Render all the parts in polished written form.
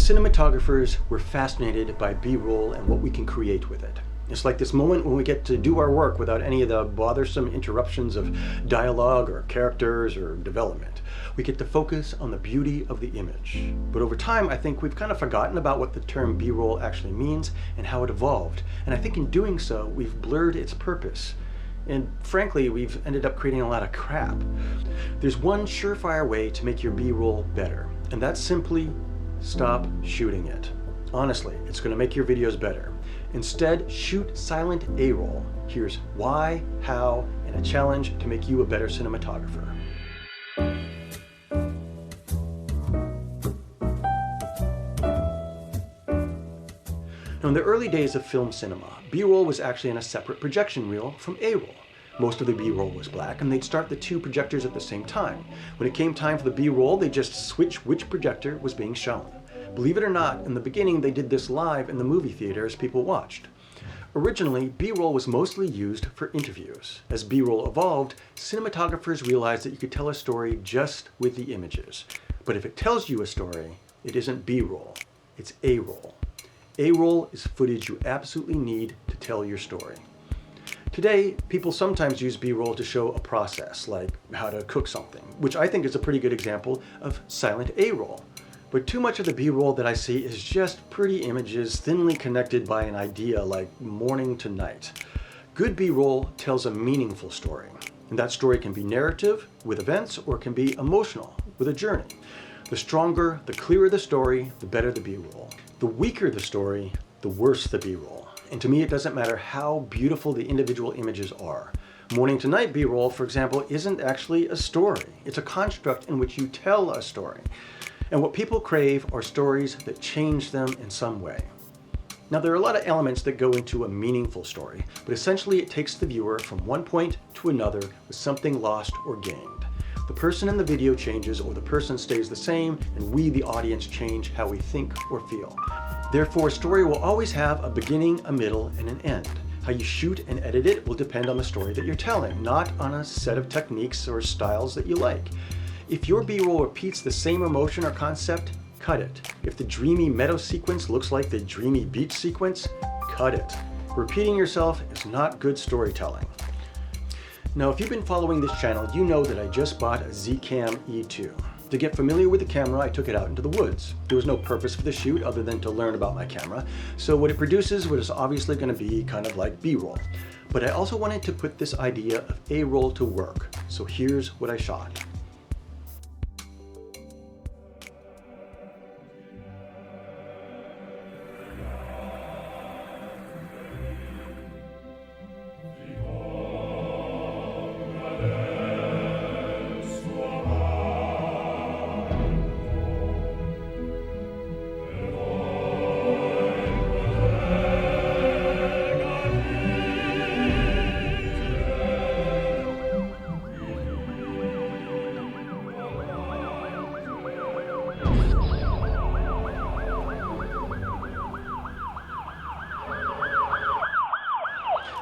cinematographers, we're fascinated by B-roll and what we can create with it. It's like this moment when we get to do our work without any of the bothersome interruptions of dialogue or characters or development. We get to focus on the beauty of the image. But over time, I think we've kind of forgotten about what the term B-roll actually means and how it evolved. And I think in doing so, we've blurred its purpose. And frankly, we've ended up creating a lot of crap. There's one surefire way to make your B-roll better, and that's simply stop shooting it. Honestly, it's going to make your videos better. Instead, shoot silent A-roll. Here's why, how, and a challenge to make you a better cinematographer. Now, in the early days of film cinema, B-roll was actually on a separate projection reel from A-roll. Most of the B-roll was black, and they'd start the two projectors at the same time. When it came time for the B-roll, they'd just switch which projector was being shown. Believe it or not, in the beginning they did this live in the movie theater as people watched. Originally, B-roll was mostly used for interviews. As B-roll evolved, cinematographers realized that you could tell a story just with the images. But if it tells you a story, it isn't B-roll, it's A-roll. A-roll is footage you absolutely need to tell your story. Today, people sometimes use B-roll to show a process, like how to cook something, which I think is a pretty good example of silent A-roll. But too much of the B-roll that I see is just pretty images thinly connected by an idea like morning to night. Good B-roll tells a meaningful story, and that story can be narrative with events or it can be emotional with a journey. The stronger, the clearer the story, the better the B-roll. The weaker the story, the worse the B-roll. And to me, it doesn't matter how beautiful the individual images are. Morning to night B-roll, for example, isn't actually a story. It's a construct in which you tell a story. And what people crave are stories that change them in some way. Now, there are a lot of elements that go into a meaningful story, but essentially it takes the viewer from one point to another with something lost or gained. The person in the video changes or the person stays the same, and we, the audience, change how we think or feel. Therefore, a story will always have a beginning, a middle, and an end. How you shoot and edit it will depend on the story that you're telling, not on a set of techniques or styles that you like. If your B-roll repeats the same emotion or concept, cut it. If the dreamy meadow sequence looks like the dreamy beach sequence, cut it. Repeating yourself is not good storytelling. Now, if you've been following this channel, you know that I just bought a Z-Cam E2. To get familiar with the camera, I took it out into the woods. There was no purpose for the shoot other than to learn about my camera, so what it produces was obviously going to be kind of like B-roll. But I also wanted to put this idea of A-roll to work, so here's what I shot.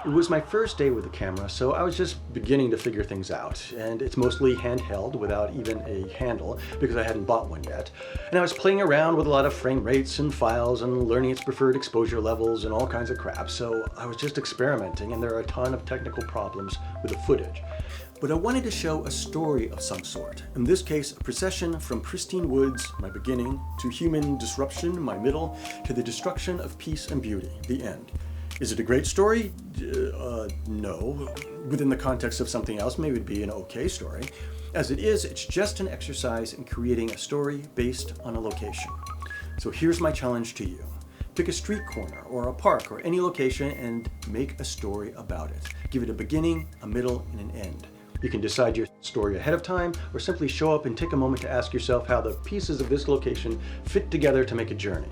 It was my first day with the camera, so I was just beginning to figure things out, and it's mostly handheld without even a handle because I hadn't bought one yet. And I was playing around with a lot of frame rates and files and learning its preferred exposure levels and all kinds of crap, so I was just experimenting, and there are a ton of technical problems with the footage. But I wanted to show a story of some sort. In this case, a procession from pristine woods, my beginning, to human disruption, my middle, to the destruction of peace and beauty, the end. Is it a great story? No. Within the context of something else, maybe it'd be an okay story. As it is, it's just an exercise in creating a story based on a location. So here's my challenge to you. Pick a street corner or a park or any location and make a story about it. Give it a beginning, a middle, and an end. You can decide your story ahead of time or simply show up and take a moment to ask yourself how the pieces of this location fit together to make a journey.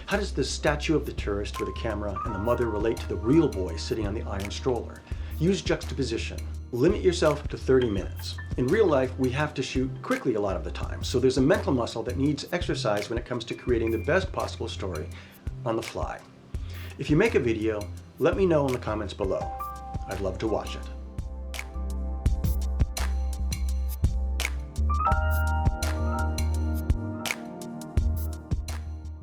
How does the statue of the tourist with a camera and the mother relate to the real boy sitting on the iron stroller? Use juxtaposition. Limit yourself to 30 minutes. In real life, we have to shoot quickly a lot of the time, so there's a mental muscle that needs exercise when it comes to creating the best possible story on the fly. If you make a video, let me know in the comments below. I'd love to watch it.